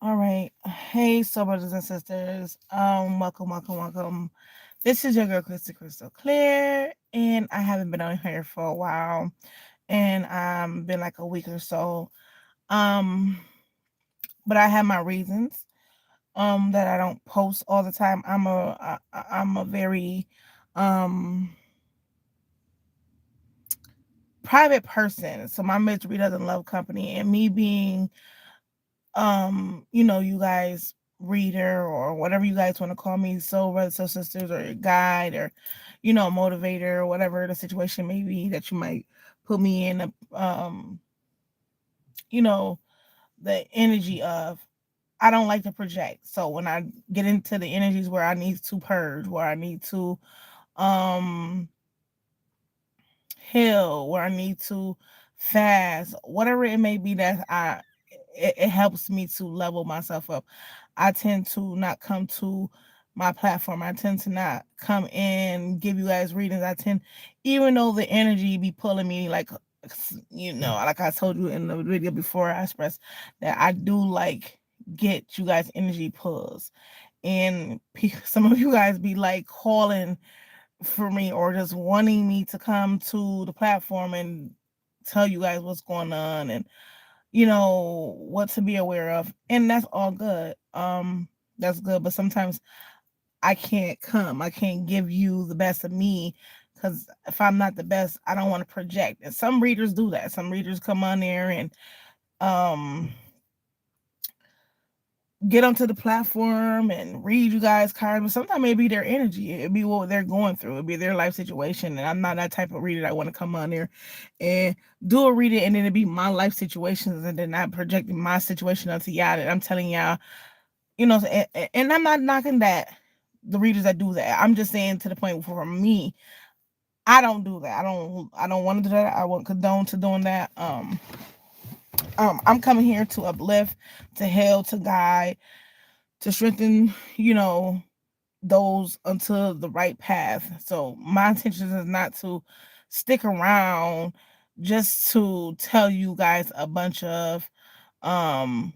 All right. Hey, so brothers and sisters. Welcome. This is your girl Crystal Clear, and I haven't been on here for a while, and been like a week or so. Um, but I have my reasons. That I don't post all the time. I'm a very um private person, so my misery doesn't love company, and me being you guys reader or whatever you guys want to call me, soul brothers, soul sisters, or your guide, or motivator, or whatever the situation may be that you might put me in you know the energy of. I don't like to project, so when I get into the energies where I need to purge, where I need to um heal, where I need to fast, whatever it may be, it helps me to level myself up. I tend to not come to my platform. I tend to not come in give you guys readings. Even though the energy be pulling me, like I told you in the video before, I expressed that I do like get you guys energy pulls, and some of you guys be like calling for me or just wanting me to come to the platform and tell you guys what's going on, and what to be aware of, and that's all good. That's good, but sometimes I can't give you the best of me, because if I'm not the best, I don't want to project. And some readers do that. Some readers come on there and um get onto the platform and read you guys cards, but sometimes it be their energy, it be what they're going through, it be their life situation, and I'm not that type of reader that want to come on there and do a reading and then it be my life situations, and then not projecting my situation onto y'all, that I'm telling y'all, and I'm not knocking that, the readers that do that. I'm just saying, to the point, for me, I don't do that. I don't want to do that. I won't condone to doing that. I'm coming here to uplift, to heal, to guide, to strengthen, those onto the right path. So my intention is not to stick around just to tell you guys a bunch of um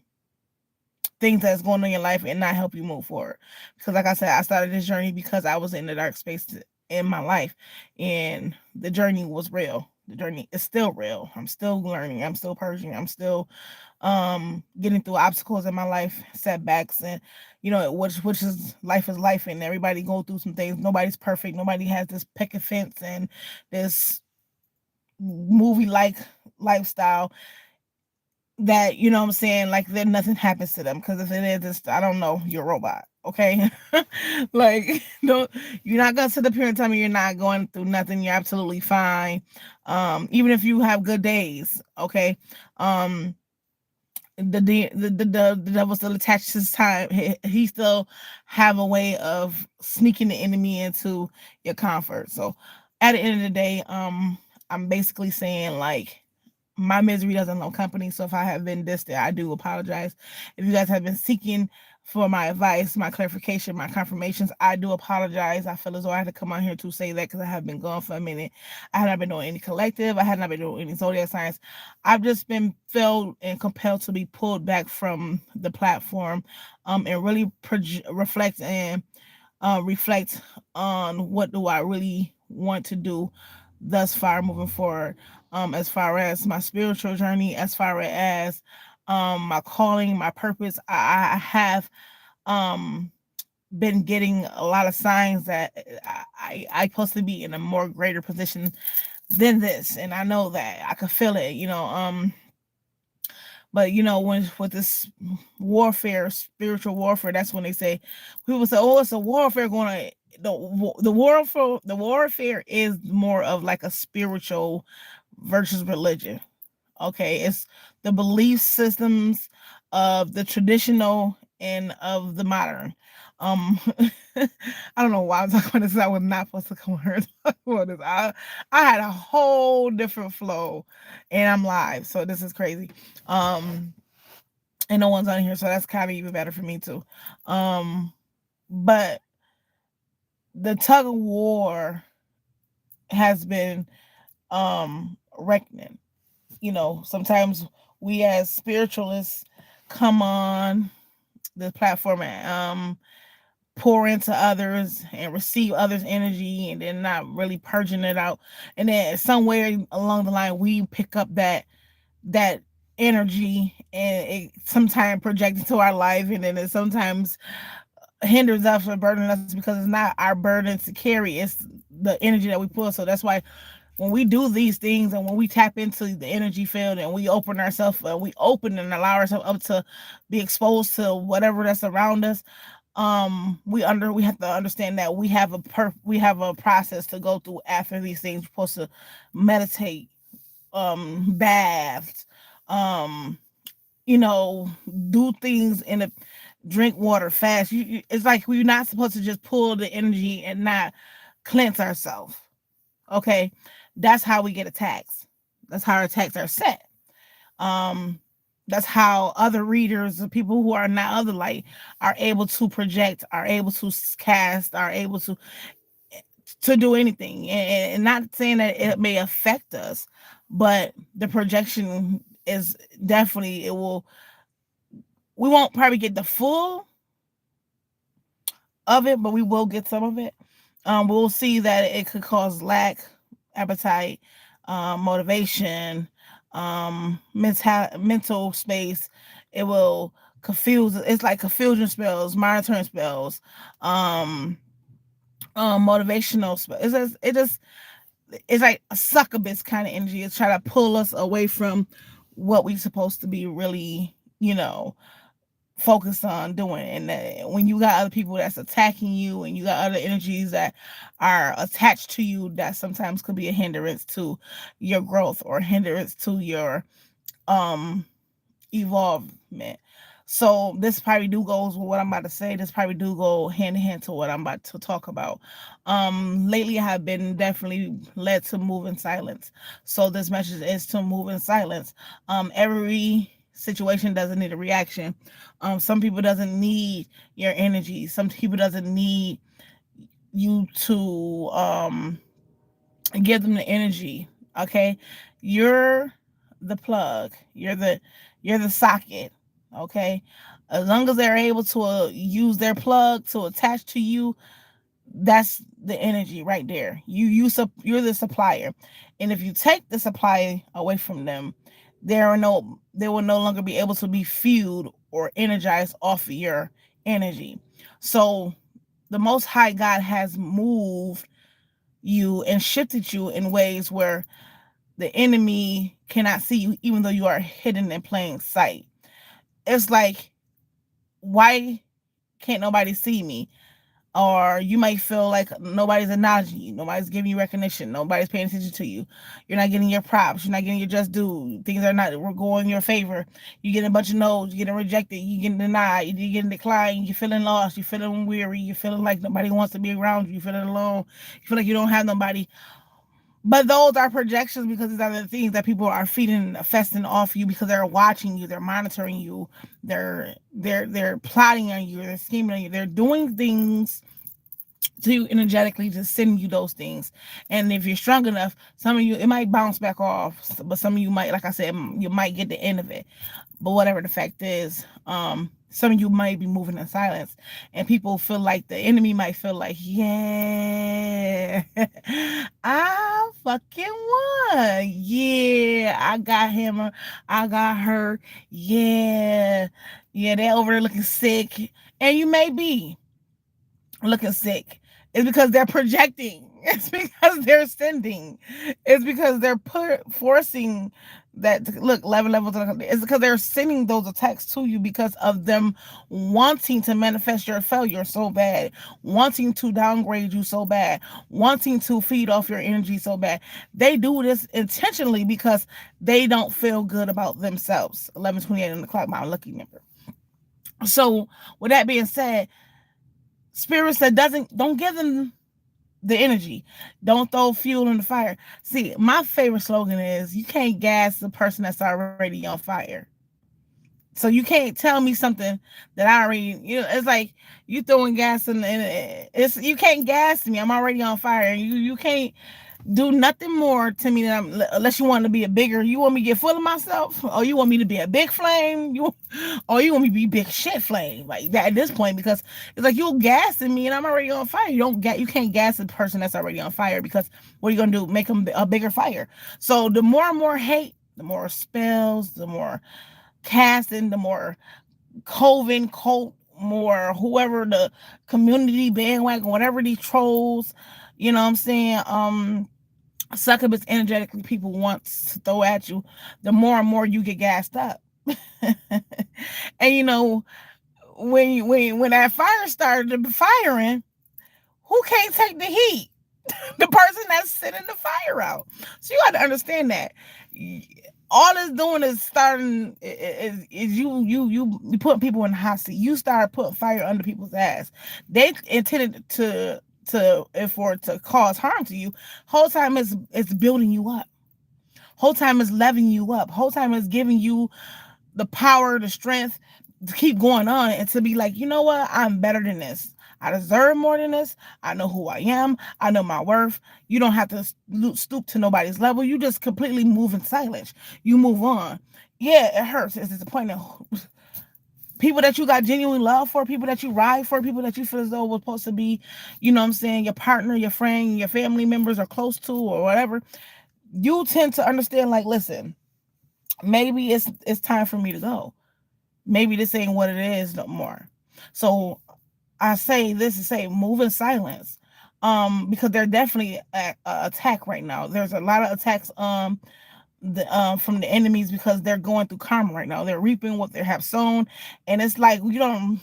things that's going on in your life and not help you move forward. Because like I said, I started this journey because I was in the dark space in my life, and the journey was real. The journey is still real. I'm still learning. I'm still purging. I'm still getting through obstacles in my life, setbacks, and which is life, and everybody go through some things. Nobody's perfect. Nobody has this picket fence and this movie like lifestyle that, what I'm saying, like, then nothing happens to them, because if it is, it's, I don't know, you're a robot, okay? Like, don't, you're not gonna sit up here and tell me you're not going through nothing. You're absolutely fine. Even if you have good days, okay? um the devil still attached his time. He still have a way of sneaking the enemy into your comfort. So at the end of the day, I'm basically saying, like, my misery doesn't know company. So if I have been distant, I do apologize. If you guys have been seeking for my advice, my clarification, my confirmations, I do apologize. I feel as though I had to come on here to say that, because I have been gone for a minute. I have not been doing any collective. I have not been doing any zodiac signs. I've just been felt and compelled to be pulled back from the platform, and really reflect on what do I really want to do thus far moving forward, as far as my spiritual journey, as far as my calling, my purpose. I have um been getting a lot of signs that I supposed to be in a more greater position than this, and I know that I could feel it, but when with this warfare, spiritual warfare, that's when they say, people say, "Oh, it's a warfare going on." The warfare is more of like a spiritual versus religion. Okay, it's the belief systems of the traditional and of the modern. Um, I don't know why I'm talking about this. I was not supposed to come here and talk about this. I had a whole different flow, and I'm live, so this is crazy. Um, and no one's on here, so that's kind of even better for me too. Um, but the tug of war has been reckoning. Sometimes we as spiritualists come on the platform and pour into others and receive others' energy and then not really purging it out. And then somewhere along the line we pick up that energy and it sometimes projects into our life, and then it sometimes hinders us or burden us because it's not our burden to carry, it's the energy that we pull. So that's why when we do these things and when we tap into the energy field and we open ourselves, we open and allow ourselves up to be exposed to whatever that's around us, we have to understand that we have a process to go through after these things. We're supposed to meditate, baths, um you know, do things in a drink water fast. It's like we're not supposed to just pull the energy and not cleanse ourselves. Okay, that's how we get attacks. That's how our attacks are set. Um, that's how other readers, the people who are not of the light, are able to project, are able to cast, are able to do anything. And not saying that it may affect us, but the projection is definitely, it will, we won't probably get the full of it, but we will get some of it. We'll see that it could cause lack, appetite, motivation, mental space. It will confuse. It's like confusion spells, monitoring spells, um, motivational spells. It's like a succubus kind of energy. It's trying to pull us away from what we're supposed to be really, focused on doing. And when you got other people that's attacking you and you got other energies that are attached to you, that sometimes could be a hindrance to your growth or hindrance to your um evolvement. So this probably do goes with what I'm about to say. This probably do go hand in hand to what I'm about to talk about. Lately I have been definitely led to move in silence. So this message is to move in silence. Every situation doesn't need a reaction. Some people doesn't need your energy. Some people doesn't need you to give them the energy. Okay, you're the plug. You're the socket. Okay, as long as they're able to use their plug to attach to you, that's the energy right there. You're the supplier, and if you take the supply away from them, they will no longer be able to be fueled or energized off of your energy. So the Most High God has moved you and shifted you in ways where the enemy cannot see you, even though you are hidden in plain sight. It's like, why can't nobody see me? Or you might feel like nobody's acknowledging you, nobody's giving you recognition, nobody's paying attention to you. You're not getting your props, you're not getting your just due. Things are not we're going in your favor. You getting a bunch of no's, you're getting rejected, you getting denied, you're getting declined, you're feeling lost, you're feeling weary, you're feeling like nobody wants to be around you, you're feeling alone, you feel like you don't have nobody. But those are projections because these are the things that people are feeding, festing off you because they're watching you, they're monitoring you, they're plotting on you, they're scheming on you, they're doing things to you energetically to send you those things. And if you're strong enough, some of you it might bounce back off, but some of you might, like I said, you might get the end of it. But whatever the fact is, some of you might be moving in silence, and people feel like the enemy might feel like, yeah, I fucking won. Yeah, I got him. I got her. Yeah, yeah, they're over there looking sick, and you may be looking sick. It's because they're projecting. It's because they're sending. It's because they're forcing that look levels. It's because they're sending those attacks to you because of them wanting to manifest your failure so bad, wanting to downgrade you so bad, wanting to feed off your energy so bad. They do this intentionally because they don't feel good about themselves. 11:28 on the clock, my lucky number. So with that being said, spirits that don't give them the energy. Don't throw fuel in the fire. See, my favorite slogan is you can't gas the person that's already on fire. So you can't tell me something that I already, it's like you throwing gas in it's you can't gas me. I'm already on fire. You can't do nothing more to me than unless you want to be a bigger, you want me to get full of myself, or you want me to be a big flame, or you want me to be big shit flame like that at this point, because it's like you're gassing me and I'm already on fire. You can't gas a person that's already on fire, because what are you gonna do? Make them a bigger fire. So the more and more hate, the more spells, the more casting, the more coven cult, more whoever the community bandwagon, whatever these trolls, you know what I'm saying, succubus energetically people want to throw at you, the more and more you get gassed up. And when that fire started firing, who can't take the heat? The person that's sitting the fire out. So you got to understand that all it's doing is starting is you putting people in the hot seat. You start putting fire under people's ass. They intended for it to cause harm to you. Whole time it's building you up. Whole time is leveling you up. Whole time is giving you the power, the strength to keep going on and to be like, you know what? I'm better than this. I deserve more than this. I know who I am. I know my worth. You don't have to stoop to nobody's level. You just completely move in silence. You move on. Yeah, it hurts. It's disappointing. People that you got genuine love for, people that you ride for, people that you feel as though was supposed to be, you know what I'm saying, your partner, your friend, your family members are close to or whatever, you tend to understand, like, listen, maybe it's time for me to go. Maybe this ain't what it is no more. So I say this to say move in silence. Because they're definitely attack right now. There's a lot of attacks from the enemies, because they're going through karma right now. They're reaping what they have sown. And it's like you don't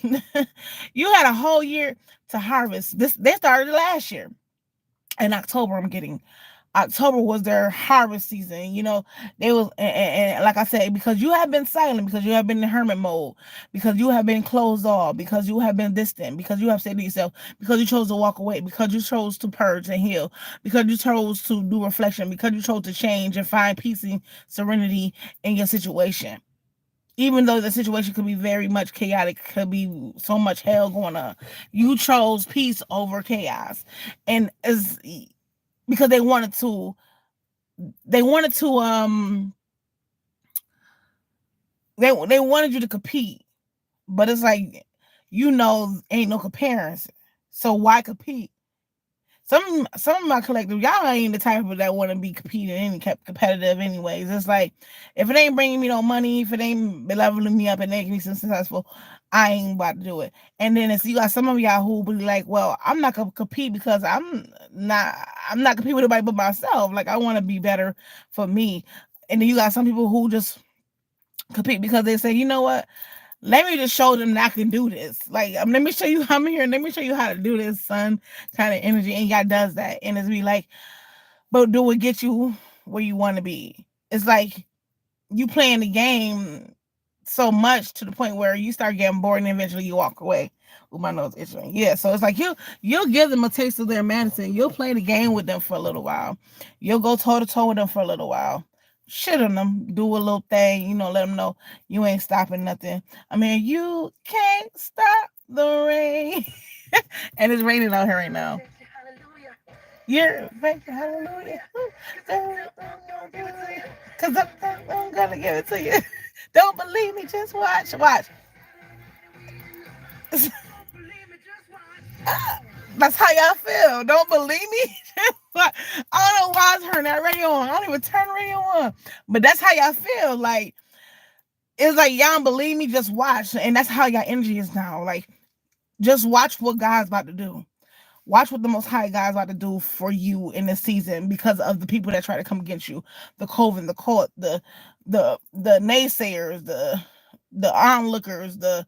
you had a whole year to harvest. They started last year. In October, October was their harvest season. They was, and like I said, because you have been silent, because you have been in hermit mode, because you have been closed off, because you have been distant, because you have said to yourself, because you chose to walk away, because you chose to purge and heal, because you chose to do reflection, because you chose to change and find peace and serenity in your situation. Even though the situation could be very much chaotic, could be so much hell going on, you chose peace over chaos. And as because they wanted to they wanted you to compete, but it's like, ain't no comparison, so why compete? Some of my collective, y'all ain't the type of that want to be competing any competitive anyways. It's like, if it ain't bringing me no money, if it ain't leveling me up and making me successful, I ain't about to do it. And then it's, you got some of y'all who be like, well, I'm not gonna compete because I'm not competing with anybody but myself. Like, I want to be better for me. And then you got some people who just compete because they say, you know what, let me just show them that I can do this. Like, let me show you I'm here and let me show you how to do this, son, kind of energy. And y'all does that. And it's be like, but do it get you where you want to be? It's like you playing the game so much to the point where you start getting bored and eventually you walk away. With my nose itching. Yeah, so it's like you'll give them a taste of their medicine. You'll play the game with them for a little while. You'll go toe to toe with them for a little while. Shit on them, do a little thing, let them know you ain't stopping nothing. I mean, you can't stop the rain. And it's raining out here right now. You're back, hallelujah. Cause I'm gonna give it to you. Don't believe me, just watch. That's how y'all feel. Don't believe me? I don't know why I turn that radio on. I don't even turn the radio on. But that's how y'all feel. Like, it's like, y'all don't believe me, just watch. And that's how y'all energy is now. Like, just watch what God's about to do. Watch what the Most High God's about to do for you in this season, because of the people that try to come against you. The coven, the cult, the naysayers, the onlookers, the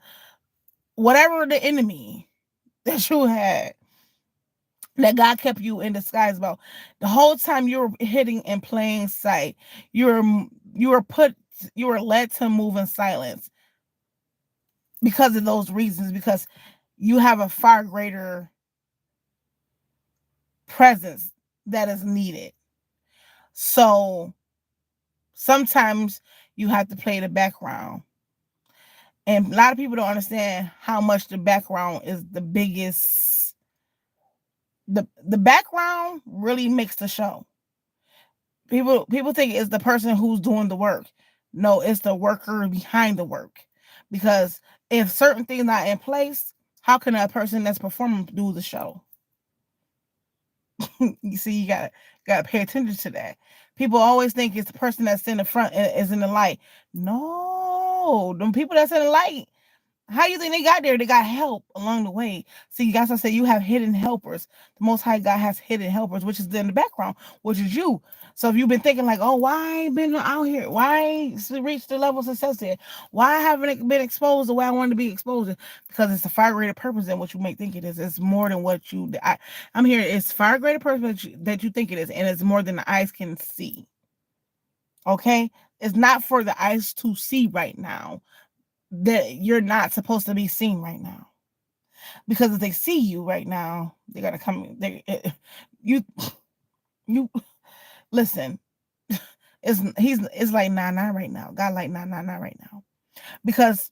whatever the enemy that you had, that God kept you in disguise about. The whole time you were hitting in plain sight. You were led to move in silence because of those reasons, because you have a far greater presence that is needed. So sometimes you have to play the background. And a lot of people don't understand how much the background is the biggest. The background really makes the show. People think it's the person who's doing the work. No, it's the worker behind the work. Because if certain things not in place, how can a person that's performing do the show? You see, you gotta pay attention to that. People always think it's the person that's in the front is in the light. No, the people that's in the light, how you think they got there? They got help along the way. See, guys, I said you have hidden helpers. The Most High God has hidden helpers, which is in the background, which is you. So if you've been thinking like, oh, why I ain't been out here? Why I ain't reached the level of success there? Why haven't it been exposed the way I wanted to be exposed? Because it's a far greater purpose than what you may think it is. It's more than what I'm here. It's far greater purpose that you think it is, and it's more than the eyes can see. Okay, it's not for the eyes to see right now that you're not supposed to be seen right now. Because if they see you right now, they're gonna come. You you listen. It's like nah right now. God like nah right now because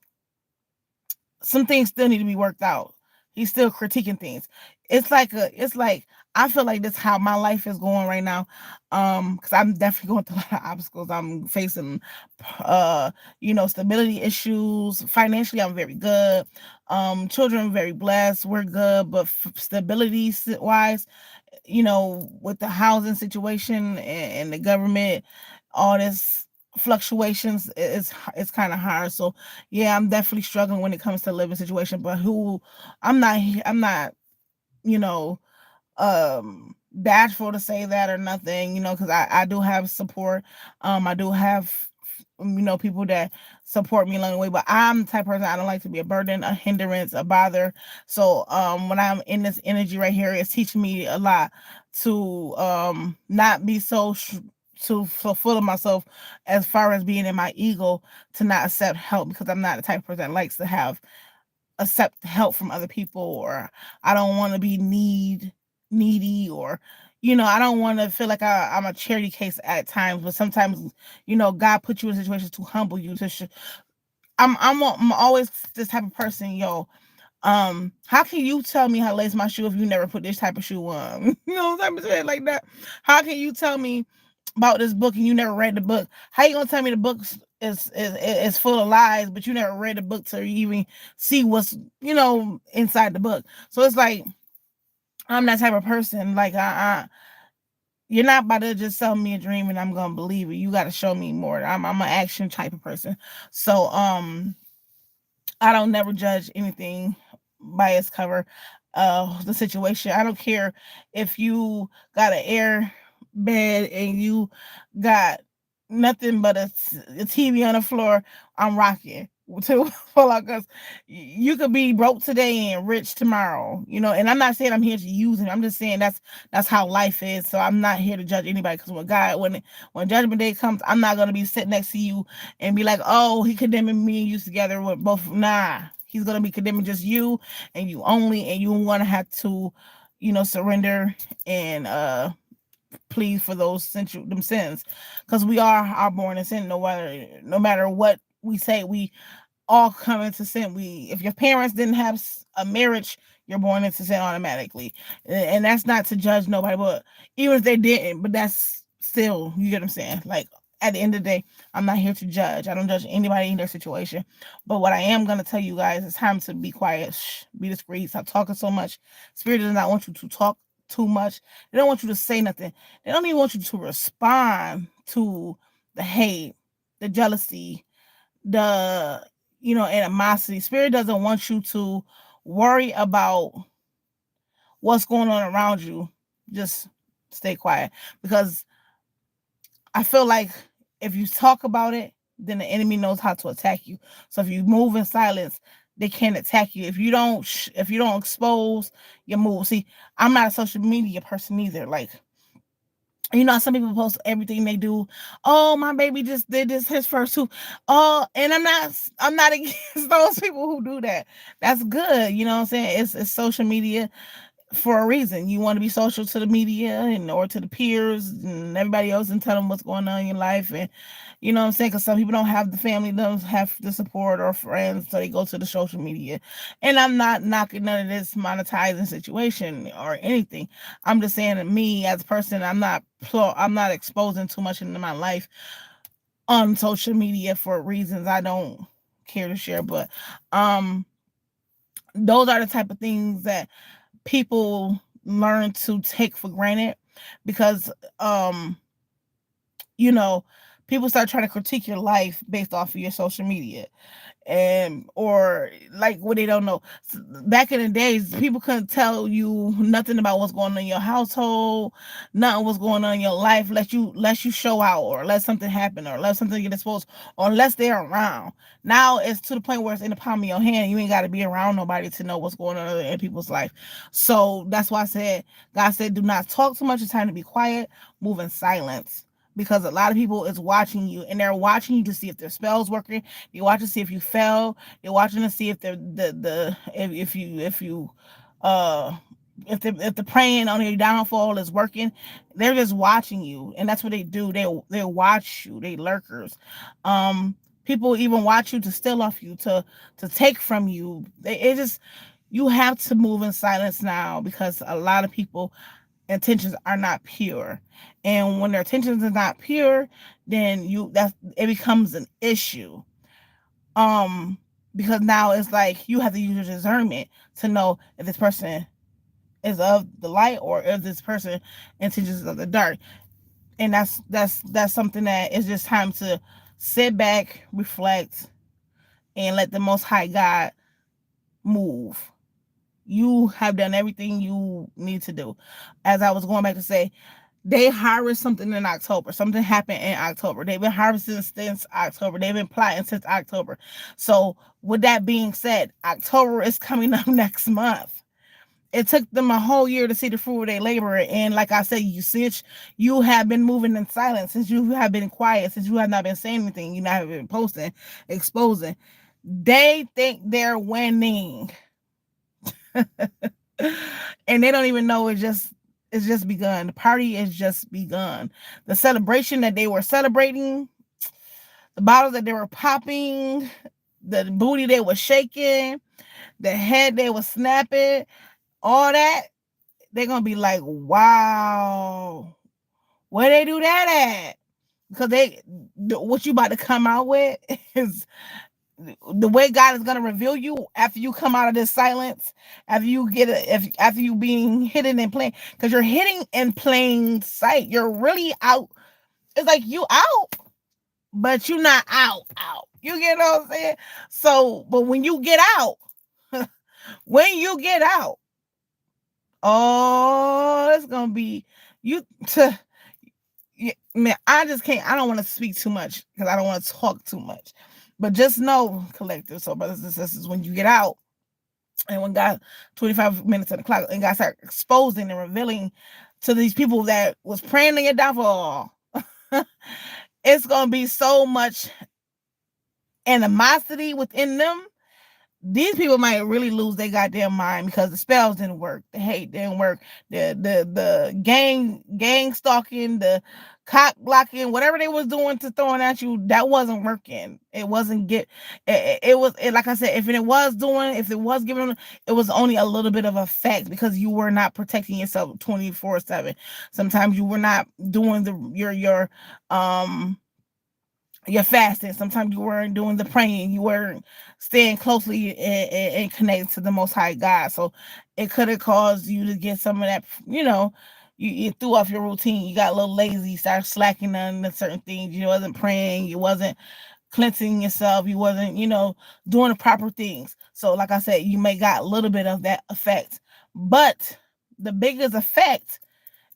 some things still need to be worked out. He's still critiquing things. It's like I feel like that's how my life is going right now. Because I'm definitely going through a lot of obstacles. I'm facing stability issues. Financially, I'm very good. Children very blessed. We're good, but stability wise, with the housing situation and the government, all this fluctuations, it's kind of hard. So yeah, I'm definitely struggling when it comes to living situation. But I'm not, you know, bashful to say that or nothing, because I do have support. I do have people that support me along the way, but I'm the type of person, I don't like to be a burden, a hindrance, a bother. So when I'm in this energy right here, it's teaching me a lot to not be so full of myself as far as being in my ego, to not accept help, because I'm not the type of person that likes to accept help from other people, or I don't want to be needy, or I don't want to feel like I'm a charity case at times. But sometimes God put you in situations to humble you. I'm always this type of person, yo. How can you tell me how to lace my shoe if you never put this type of shoe on? Type of shit like that. How can you tell me about this book and you never read the book? How you gonna tell me the book is full of lies, but you never read the book to even see what's inside the book? So it's like I'm that type of person. Like you're not about to just sell me a dream and I'm gonna believe it. You got to show me more. I'm an action type of person. So I don't never judge anything by its cover. The situation. I don't care if you got an air bed and you got nothing but a TV on the floor. I'm rocking to pull out, because you could be broke today and rich tomorrow. And I'm not saying I'm here to use it. I'm just saying that's how life is. So I'm not here to judge anybody, because when judgment day comes, I'm not gonna be sitting next to you and be like, oh, he condemning me and you together with both. Nah, he's gonna be condemning just you and you only, and you want to have to, surrender and plead for those them sins, because we are born in sin. No matter what we say, we all come into sin. If your parents didn't have a marriage, you're born into sin automatically. And that's not to judge nobody, but even if they didn't, but that's still, you get what I'm saying? Like, at the end of the day, I'm not here to judge. I don't judge anybody in their situation. But what I am going to tell you guys, it's time to be quiet. Shh, be discreet. Stop talking so much. Spirit does not want you to talk too much. They don't want you to say nothing. They don't even want you to respond to the hate, the jealousy, the animosity. Spirit doesn't want you to worry about what's going on around you. Just stay quiet, because I feel like if you talk about it, then the enemy knows how to attack you. So if you move in silence, they can't attack you. If you don't expose your move. See, I'm not a social media person either. Like, some people post everything they do. Oh, my baby just did this his first two. Oh, and I'm not against those people who do that. That's good. You know what I'm saying? It's social media. for a reason. You want to be social to the media and or to the peers and everybody else and tell them what's going on in your life. And you know what I'm saying? Because some people don't have the family, don't have the support or friends, so they go to the social media. And I'm not knocking none of this monetizing situation or anything. I'm just saying that me as a person, I'm not exposing too much into my life on social media for reasons I don't care to share. But um those are the type of things that people learn to take for granted because you know people start trying to critique your life based off of your social media and or like what they don't know. Back in the days, people couldn't tell you nothing about what's going on in your household, nothing what's going on in your life, let you show out or let something happen or let something get exposed or unless they're around. Now it's to the point where it's in the palm of your hand. You ain't got to be around nobody to know what's going on in people's life. So that's why I said, God said, do not talk too much. It's time to be quiet, move in silence. Because a lot of people is watching you and they're watching you to see if their spell's working. You're watching to see if you fell. You're watching to see if the if you uh if the praying on your downfall is working. They're just watching you, and that's what they do. They watch you. They lurkers. People even watch you to steal off you, to take from you. It just you have to move in silence now because a lot of people intentions are not pure. And when their intentions are not pure, then that it becomes an issue. Um, because now it's like you have to use your discernment to know if this person is of the light or if this person intentions of the dark. And that's something that is just time to sit back, reflect, and let the most high God move. You have done everything you need to do. As I was going back to say, they harvest something in October. Something happened in October. They've been harvesting since October. They've been plotting since October. So, with that being said, October is coming up next month. It took them a whole year to see the fruit of their labor. And like I said, since you have been moving in silence, since you have been quiet, since you have not been saying anything, you have been posting, exposing, they think they're winning. And they don't even know it's just begun. The party is just begun. The celebration that they were celebrating, the bottles that they were popping, the booty they were shaking, the head they were snapping, all that, they're gonna be like, wow, where they do that at? Because what you about to come out with is the way God is gonna reveal you after you come out of this silence, after you after you being hidden in plain, because you're hidden in plain sight. You're really out. It's like you out, but you're not out. You get what I'm saying? So, but when you get out, when you get out, oh, it's gonna be you to. Yeah, man, I just can't. I don't want to speak too much because I don't want to talk too much. But just know, collective, so brothers and sisters, when you get out and when God 25 minutes on the clock and God start exposing and revealing to these people that was praying in your downfall, it's gonna be so much animosity within them. These people might really lose their goddamn mind because the spells didn't work, the hate didn't work, the gang stalking, the cock blocking, whatever they was doing to throwing at you, that wasn't working. It wasn't like I said, if it was giving, it was only a little bit of effect because you were not protecting yourself 24/7. Sometimes you were not doing your fasting. Sometimes you weren't doing the praying. You weren't staying closely and connected to the Most High God. So it could have caused you to get some of that, you threw off your routine. You got a little lazy, started slacking on certain things. You wasn't praying. You wasn't cleansing yourself. You wasn't, doing the proper things. So like I said, you may got a little bit of that effect. But the biggest effect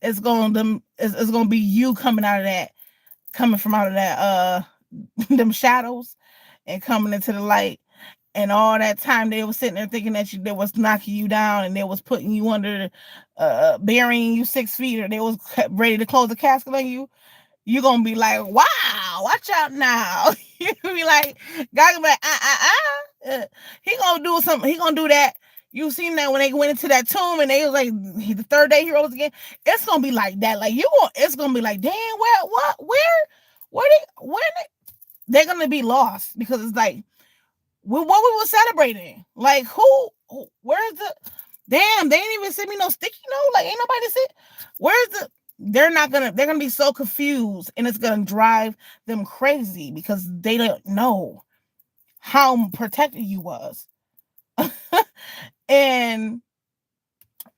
is going to be you coming from out of that them shadows and coming into the light. And all that time they was sitting there thinking that they was knocking you down and they was putting you under, burying you 6 feet, or they was ready to close the casket on you. You're gonna be like, wow, watch out now. You be like, God be like, he gonna do something, he gonna do that. You seen that when they went into that tomb and they was like the third day he rose again. It's gonna be like that. Like it's gonna be like, damn, where they're gonna be lost because it's like what we were celebrating. Like where's the damn? They ain't even send me no sticky note. Like ain't nobody said where's the. They're gonna be so confused and it's gonna drive them crazy because they don't know how protected you was. And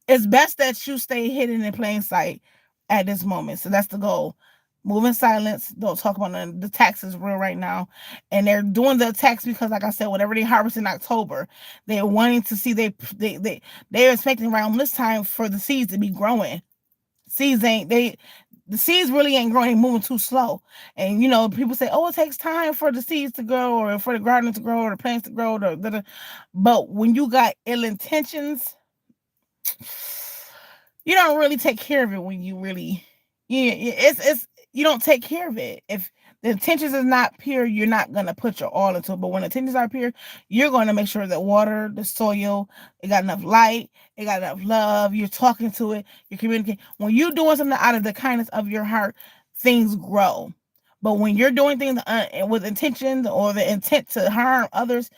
it's best that you stay hidden in plain sight at this moment. So that's the goal. Move in silence. Don't talk about none. The tax is real right now. And they're doing the tax because, like I said, whatever they harvest in October, they're wanting to see they're expecting around this time for the seeds to be growing. The seeds really ain't growing, they're moving too slow. And people say, oh, it takes time for the seeds to grow or for the garden to grow or the plants to grow. But when you got ill intentions, you don't really take care of it when you really it's you don't take care of it. If the intentions is not pure, you're not gonna put your all into it. But when the intentions are pure, you're gonna make sure that water, the soil, it got enough light, it got enough love, you're talking to it, you're communicating. When you're doing something out of the kindness of your heart, things grow. But when you're doing things with intentions or the intent to harm others,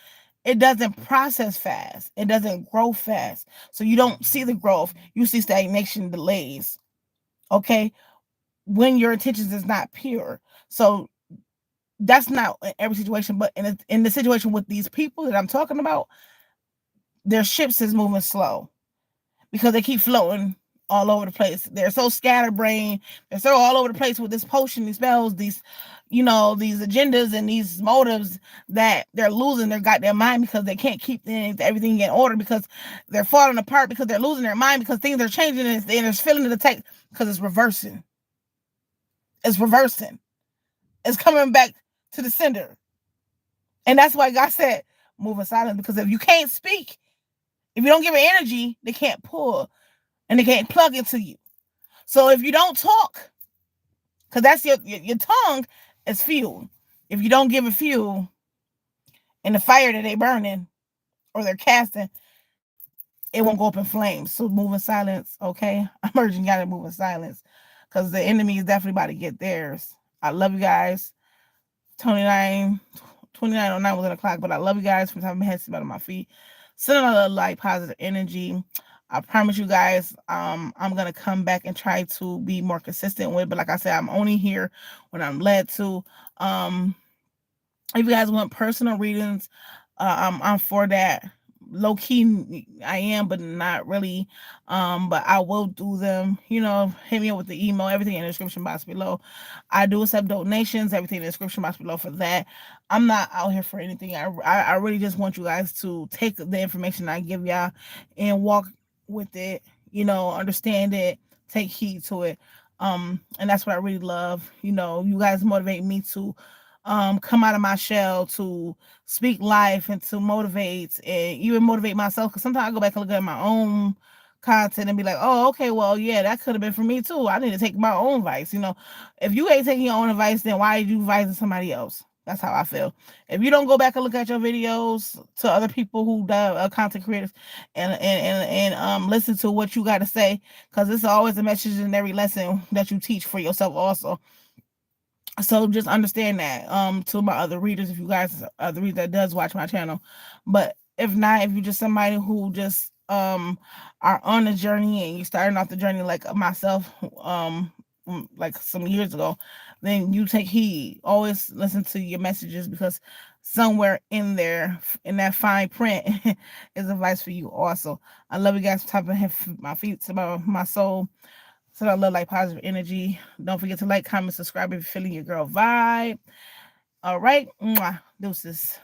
it doesn't process fast. It doesn't grow fast. So you don't see the growth. You see stagnation, delays. Okay? When your intentions is not pure. So that's not in every situation, but in the situation with these people that I'm talking about, their ships is moving slow because they keep floating all over the place. They're so scatterbrained. They're so all over the place with this potion, these spells, these agendas and these motives that they're losing their goddamn mind because they can't keep everything in order because they're falling apart because they're losing their mind because things are changing and it's feeling the attack because it's reversing. It's reversing. It's coming back to the sender. And that's why God said, move in silence, because if you can't speak, if you don't give it energy, they can't pull and they can't plug into you. So if you don't talk, because that's your tongue is fuel. If you don't give it fuel in the fire that they burning or they're casting, it won't go up in flames. So move in silence, okay? I'm urging y'all to move in silence because the enemy is definitely about to get theirs. I love you guys. 2909 was on the clock, but I love you guys from the top of my head to the bottom of my feet. Send a little light, positive energy. I promise you guys, I'm gonna come back and try to be more consistent with. But like I said, I'm only here when I'm led to. If you guys want personal readings, I'm for that. Low key, I am, but not really. But I will do them. Hit me up with the email. Everything in the description box below. I do accept donations. Everything in the description box below for that. I'm not out here for anything. I really just want you guys to take the information I give y'all and walk with it. Understand it. Take heed to it. And that's what I really love. You guys motivate me to come out of my shell, to speak life and to motivate and even motivate myself, because sometimes I go back and look at my own content and be like, oh, okay, well, yeah, that could have been for me too. I need to take my own advice. If you ain't taking your own advice, then why are you advising somebody else? That's how I feel. If you don't go back and look at your videos to other people who content creators and listen to what you got to say, because it's always a message in every lesson that you teach for yourself also. So just understand that to my other readers, if you guys are the reader that does watch my channel. But if not, if you're just somebody who just are on a journey and you're starting off the journey like myself like some years ago, then you take heed. Always listen to your messages, because somewhere in there, in that fine print, is advice for you also. I love you guys from top of my feet to my soul. So I love, like, positive energy. Don't forget to like, comment, subscribe if you're feeling your girl vibe. All right. Mwah. Deuces.